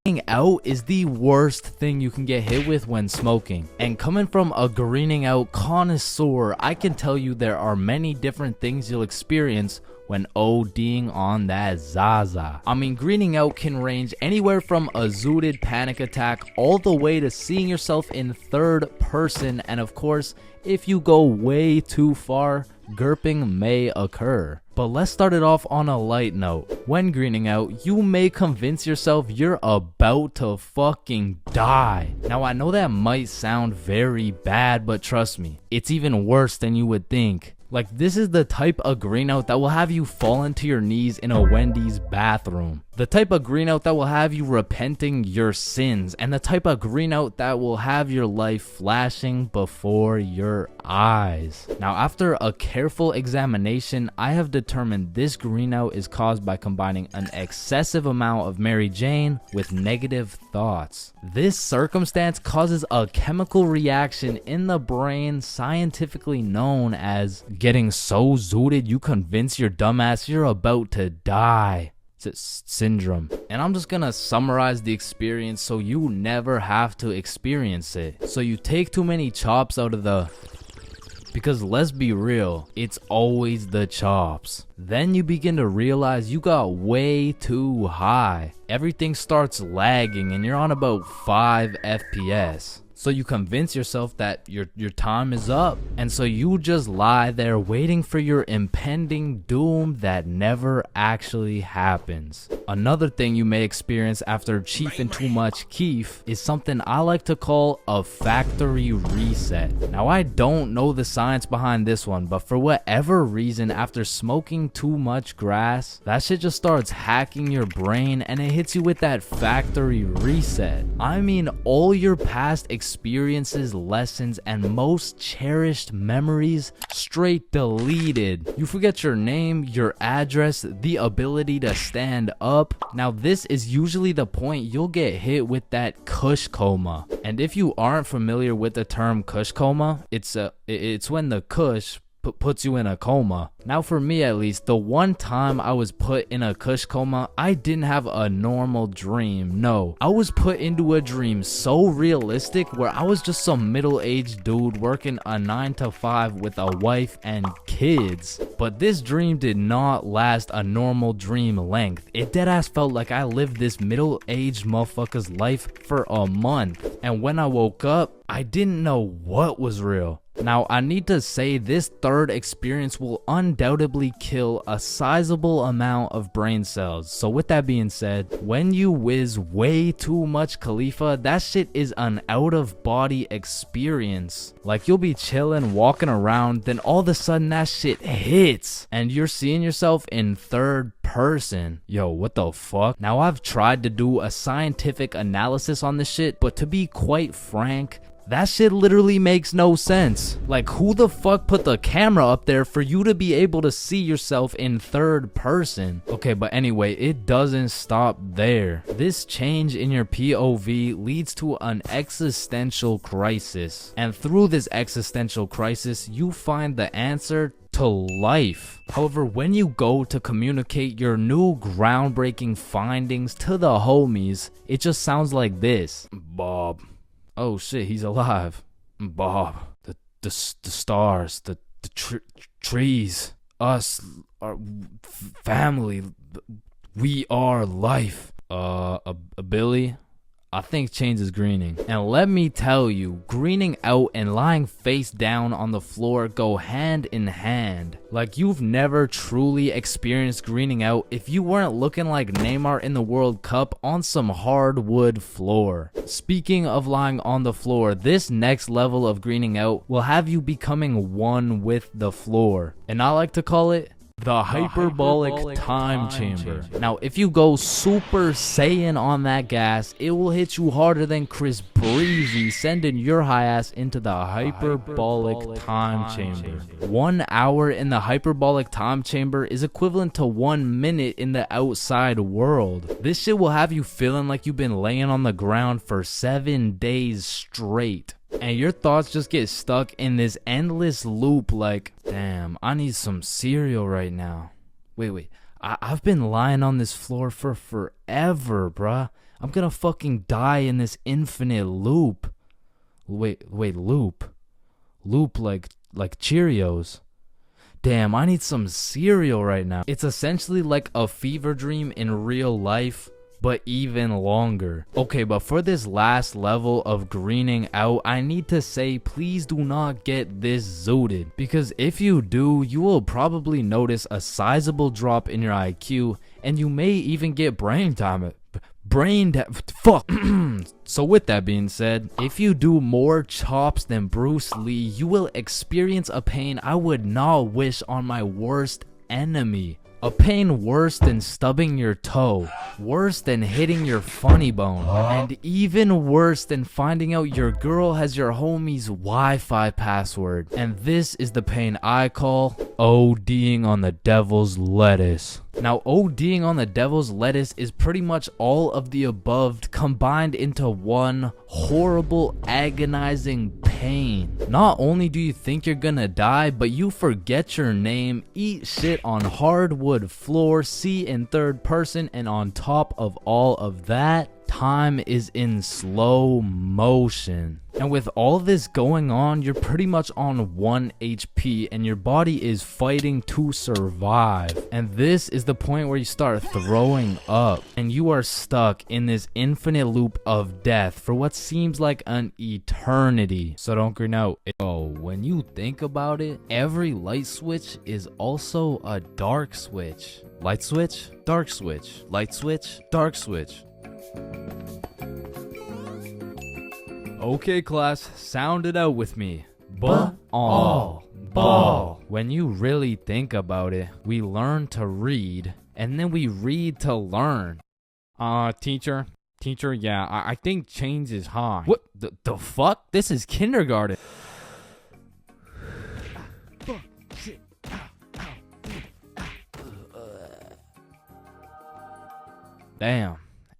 Greening out is the worst thing you can get hit with when smoking. And coming from a greening out connoisseur, I can tell you there are many different things you'll experience when ODing on that Zaza. I mean, greening out can range anywhere from a zooted panic attack all the way to seeing yourself in third person, and of course, if you go way too far, GERPing may occur. But let's start it off on a light note. When greening out, you may convince yourself you're about to fucking die. Now, I know that might sound very bad, but trust me, it's even worse than you would think. Like, this is the type of green out that will have you fall into your knees in a Wendy's bathroom. The type of green out that will have you repenting your sins. And the type of green out that will have your life flashing before your eyes. Now, after a careful examination, I have determined this green out is caused by combining an excessive amount of Mary Jane with negative thoughts. This circumstance causes a chemical reaction in the brain scientifically known as getting so zooted you convince your dumbass you're about to die syndrome. And I'm just gonna summarize the experience so you never have to experience it. So you take too many chops out of the... Because let's be real, it's always the chops. Then you begin to realize you got way too high. Everything starts lagging and you're on about 5 FPS. So you convince yourself that your time is up. And so you just lie there waiting for your impending doom that never actually happens. Another thing you may experience after chiefing too much keef is something I like to call a factory reset. Now, I don't know the science behind this one, but for whatever reason, after smoking too much grass, that shit just starts hacking your brain and it hits you with that factory reset. I mean, all your past experiences, lessons, and most cherished memories straight deleted. You forget your name, your address, the ability to stand up. Now, this is usually the point you'll get hit with that kush coma. And if you aren't familiar with the term kush coma, it's when the kush puts you in a coma. Now, for me at least, the one time I was put in a kush coma, I didn't have a normal dream. No, I was put into a dream so realistic where I was just some middle-aged dude working a 9 to 5 with a wife and kids. But this dream did not last a normal dream length. It deadass felt like I lived this middle-aged motherfucker's life for a month. And when I woke up, I didn't know what was real. Now, I need to say this third experience will undoubtedly kill a sizable amount of brain cells. So with that being said, when you whiz way too much Khalifa, that shit is an out-of-body experience. Like, you'll be chilling, walking around, then all of a sudden that shit hits, and you're seeing yourself in third person. Yo, what the fuck? Now, I've tried to do a scientific analysis on this shit, but to be quite frank, that shit literally makes no sense. Like, who the fuck put the camera up there for you to be able to see yourself in third person? Okay, but anyway, it doesn't stop there. This change in your POV leads to an existential crisis. And through this existential crisis, you find the answer to life. However, when you go to communicate your new groundbreaking findings to the homies, it just sounds like this. Bob. Oh shit, he's alive. Bob, the stars, the trees, us, our family, we are life. Billy, I think Chains is greening. And let me tell you, greening out and lying face down on the floor go hand in hand. Like, you've never truly experienced greening out if you weren't looking like Neymar in the World Cup on some hardwood floor. Speaking of lying on the floor, this next level of greening out will have you becoming one with the floor. And I like to call it the hyperbolic time chamber. Now, if you go Super Saiyan on that gas, it will hit you harder than Chris Breezy, sending your high ass into the hyperbolic time chamber. 1 hour in the hyperbolic time chamber is equivalent to 1 minute in the outside world. This shit will have you feeling like you've been laying on the ground for 7 days straight. And your thoughts just get stuck in this endless loop like, damn, I need some cereal right now. Wait, I've been lying on this floor for forever, bruh. I'm gonna fucking die in this infinite loop. Wait, loop? Loop like Cheerios. Damn, I need some cereal right now. It's essentially like a fever dream in real life, but even longer. Okay, but for this last level of greening out, I need to say, please do not get this zooted, because if you do, you will probably notice a sizable drop in your IQ, and you may even get fuck. So with that being said, if you do more chops than Bruce Lee, you will experience a pain I would not wish on my worst enemy. A pain worse than stubbing your toe, worse than hitting your funny bone, and even worse than finding out your girl has your homie's Wi-Fi password. And this is the pain I call ODing on the devil's lettuce. Now, ODing on the devil's lettuce is pretty much all of the above combined into one horrible, agonizing pain. Not only do you think you're gonna die, but you forget your name, eat shit on hardwood floor, see in third person, and on top of all of that, time is in slow motion. And with all this going on, you're pretty much on 1 HP and your body is fighting to survive. And this is the point where you start throwing up and you are stuck in this infinite loop of death for what seems like an eternity. So don't green out. Oh, when you think about it, every light switch is also a dark switch. Light switch, dark switch, light switch, dark switch. Okay, class, sound it out with me. Ball. When you really think about it, we learn to read, and then we read to learn. Teacher, yeah, I think change is high. What the fuck? This is kindergarten. Damn.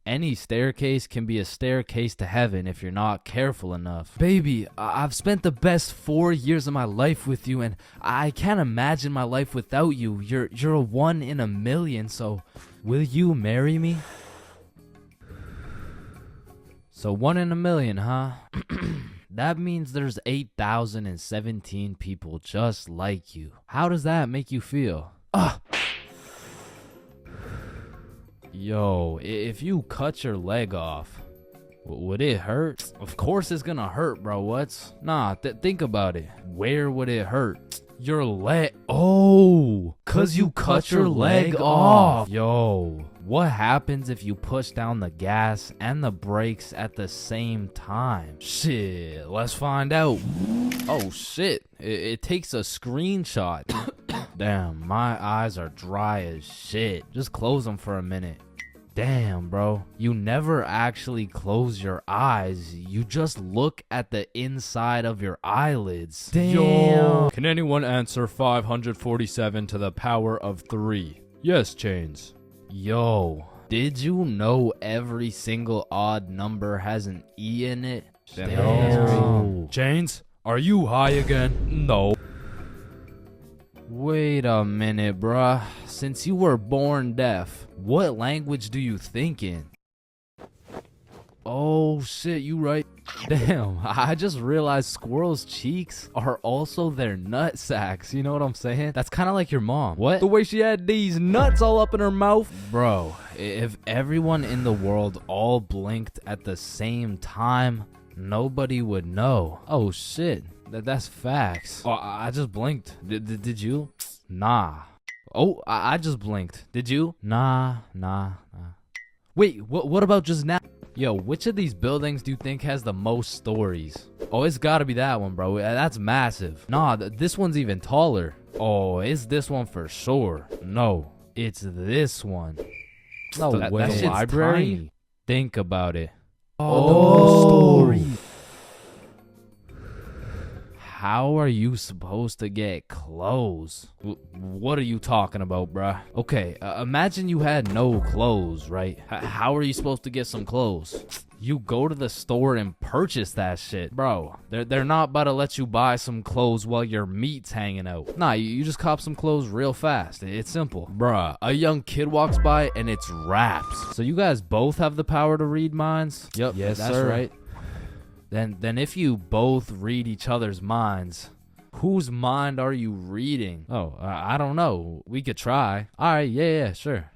Any staircase can be a staircase to heaven if you're not careful enough. Baby, I've spent the best 4 years of my life with you, and I can't imagine my life without you. You're a 1 in a million, so will you marry me? So 1 in a million, huh? That means there's 8,017 people just like you. How does that make you feel? Yo, if you cut your leg off, would it hurt? Of course it's gonna hurt, bro. What's? Nah, think about it. Where would it hurt? Your leg. Oh, cause you cut your leg off. Yo, what happens if you push down the gas and the brakes at the same time? Shit, let's find out. Oh shit, it takes a screenshot. Damn, my eyes are dry as shit. Just close them for a minute. Damn, bro. You never actually close your eyes. You just look at the inside of your eyelids. Damn. Yo. Can anyone answer 547 to the power of 3? Yes, Chains. Yo, did you know every single odd number has an E in it? Damn. Chains, are you high again? No. Wait a minute, bruh. Since you were born deaf, what language do you think in? Oh shit, you right. Damn, I just realized squirrels' cheeks are also their nut sacks. You know what I'm saying? That's kind of like your mom. What? The way she had these nuts all up in her mouth. Bro, if everyone in the world all blinked at the same time, nobody would know. Oh shit. That's facts. Oh, I just blinked. Did you? Nah. Oh, I just blinked. Did you? Nah. Wait, what about just now? Yo, which of these buildings do you think has the most stories? Oh, it's gotta be that one, bro. That's massive. Nah, this one's even taller. Oh, it's this one for sure. No, it's this one. No way. That shit's library? Tiny. Think about it. Oh, story. How are you supposed to get clothes? What are you talking about, bruh? Okay, imagine you had no clothes, right? How are you supposed to get some clothes? You go to the store and purchase that shit. Bro, they're not about to let you buy some clothes while your meat's hanging out. Nah, you just cop some clothes real fast. It's simple. Bruh, a young kid walks by and it's raps. So you guys both have the power to read minds? Yep, yes, that's sir. Right. Then if you both read each other's minds, Whose mind are you reading? Oh, I don't know. We could try. All right, yeah, sure.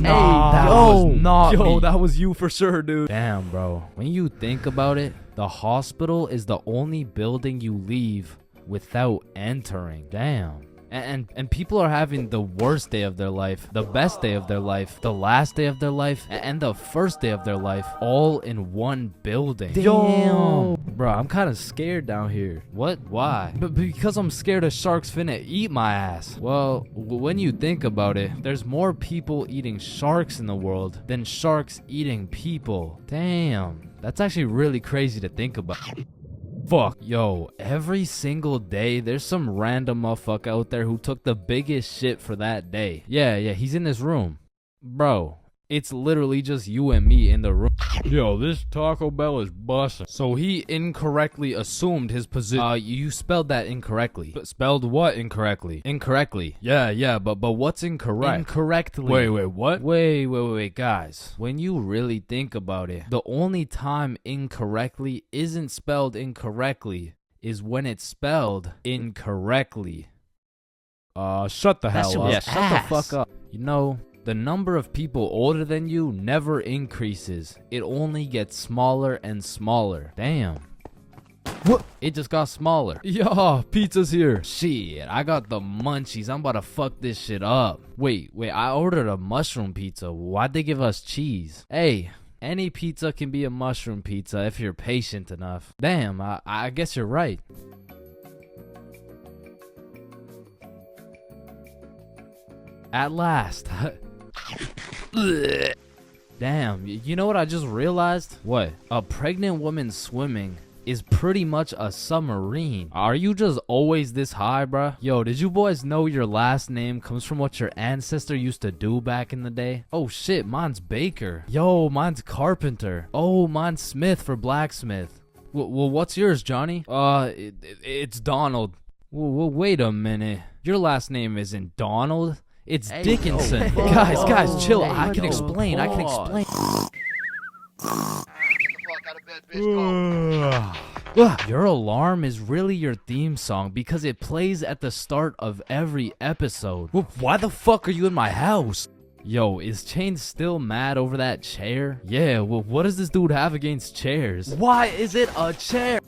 Nah, that was not me. that was you for sure, dude. Damn, bro. When you think about it, the hospital is the only building you leave without entering. Damn. And people are having the worst day of their life, the best day of their life, the last day of their life, and the first day of their life, all in one building. Yo, bro, I'm kind of scared down here. What? Why? Because I'm scared a shark's finna eat my ass. Well, when you think about it, there's more people eating sharks in the world than sharks eating people. Damn, that's actually really crazy to think about. Fuck, yo, every single day there's some random motherfucker out there who took the biggest shit for that day. Yeah, he's in this room. Bro, it's literally just you and me in the room. Yo, this Taco Bell is busting. So he incorrectly assumed his position. You spelled that incorrectly. But spelled what incorrectly? Incorrectly. Yeah, but what's incorrect? Incorrectly. Wait, what? Wait, guys. When you really think about it, the only time incorrectly isn't spelled incorrectly is when it's spelled incorrectly. Shut the hell up. Yeah, shut the fuck up. You know, the number of people older than you never increases. It only gets smaller and smaller. Damn. What? It just got smaller. Yo, pizza's here. Shit, I got the munchies. I'm about to fuck this shit up. Wait, I ordered a mushroom pizza. Why'd they give us cheese? Hey, any pizza can be a mushroom pizza if you're patient enough. Damn, I guess you're right. At last. Damn, you know what I just realized? What? A pregnant woman swimming is pretty much a submarine. Are you just always this high, bruh? Yo, did you boys know your last name comes from what your ancestor used to do back in the day? Oh shit, mine's Baker. Yo, mine's Carpenter. Oh, mine's Smith for blacksmith. Well, what's yours, Johnny? It's Donald. Well, wait a minute. Your last nname isn't Donald. It's Dickinson. Guys, chill. I can explain. Your alarm is really your theme song because it plays at the start of every episode. Well, why the fuck are you in my house? Yo, is Chains still mad over that chair? Yeah, well, what does this dude have against chairs? Why is it a chair?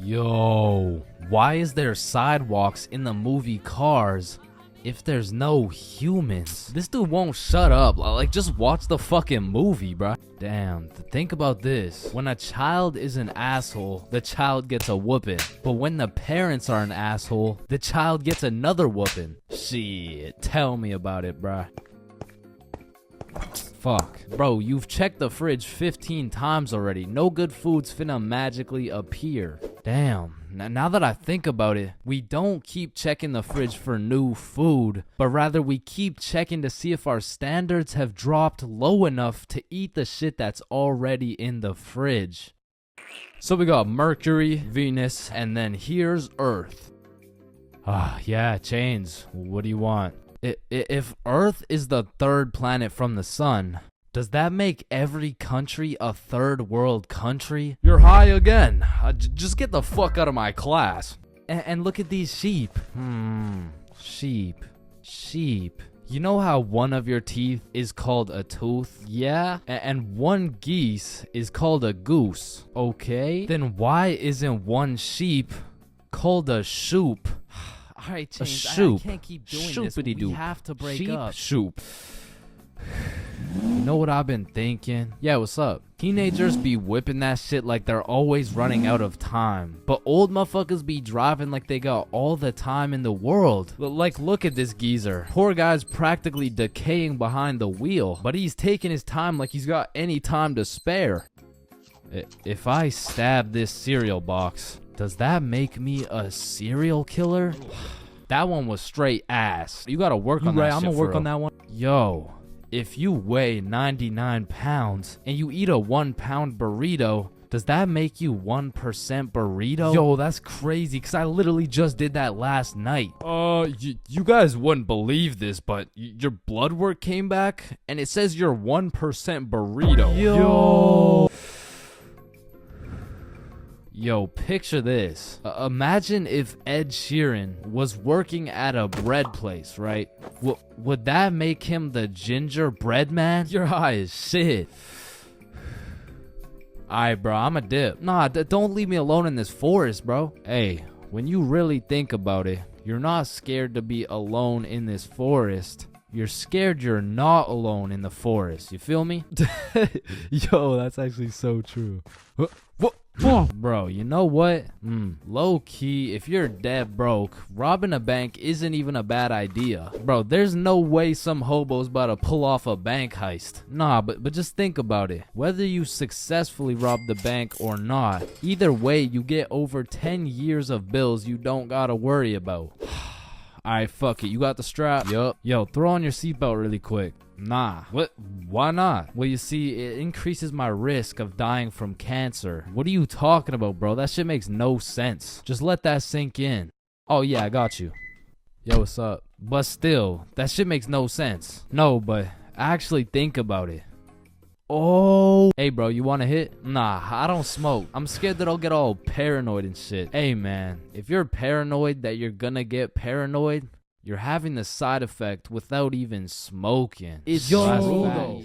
Yo, why is there sidewalks in the movie Cars if there's no humans? This dude won't shut up. Like, just watch the fucking movie, bruh. Damn, think about this. When a child is an asshole, the child gets a whooping. But when the parents are an asshole, the child gets another whooping. Shit, tell me about it, bruh. Fuck. Bro, you've checked the fridge 15 times already. No good food's finna magically appear. Damn. Now that I think about it, we don't keep checking the fridge for new food, but rather we keep checking to see if our standards have dropped low enough to eat the shit that's already in the fridge. So we got Mercury, Venus, and then here's Earth. Yeah, Chains. What do you want? If Earth is the third planet from the sun, does that make every country a third world country? You're high again. Just get the fuck out of my class. And look at these sheep. Sheep. You know how one of your teeth is called a tooth? Yeah? And one geese is called a goose. Okay? Then why isn't one sheep called a shoop? Alright, Chains, I can't keep doing this. We have to break up. Shoop. You know what I've been thinking? Yeah, what's up? Teenagers be whipping that shit like they're always running out of time. But old motherfuckers be driving like they got all the time in the world. Like, look at this geezer. Poor guy's practically decaying behind the wheel. But he's taking his time like he's got any time to spare. If I stab this cereal box, does that make me a serial killer? That one was straight ass. You gotta work on that shit. I'm gonna work on that one. Yo, if you weigh 99 pounds and you eat a 1 pound burrito, does that make you 1% burrito? Yo, that's crazy, because I literally just did that last night. You guys wouldn't believe this, but your blood work came back and it says you're 1% burrito. Yo. Yo, picture this. Imagine if Ed Sheeran was working at a bread place, right? Would that make him the gingerbread man? Your high as shit. Alright, bro, I'm a dip. Nah, don't leave me alone in this forest, bro. Hey, when you really think about it, you're not scared to be alone in this forest. You're scared you're not alone in the forest. You feel me? Yo, that's actually so true. Bro, you know what? Low key, if you're dead broke, robbing a bank isn't even a bad idea. Bro, there's no way some hobo's about to pull off a bank heist. Nah, but just think about it. Whether you successfully rob the bank or not, either way, you get over 10 years of bills you don't gotta worry about. Alright, fuck it. You got the strap? Yup. Yo, throw on your seatbelt really quick. Nah. What? Why not? Well, you see, it increases my risk of dying from cancer. What are you talking about, bro? That shit makes no sense. Just let that sink in. Oh, yeah, I got you. Yo, what's up? But still, that shit makes no sense. No, but actually think about it. Oh, hey bro, you want to hit? Nah, I don't smoke. I'm scared that I'll get all paranoid and shit. Hey man, if you're paranoid that you're gonna get paranoid, you're having the side effect without even smoking. It's Yo,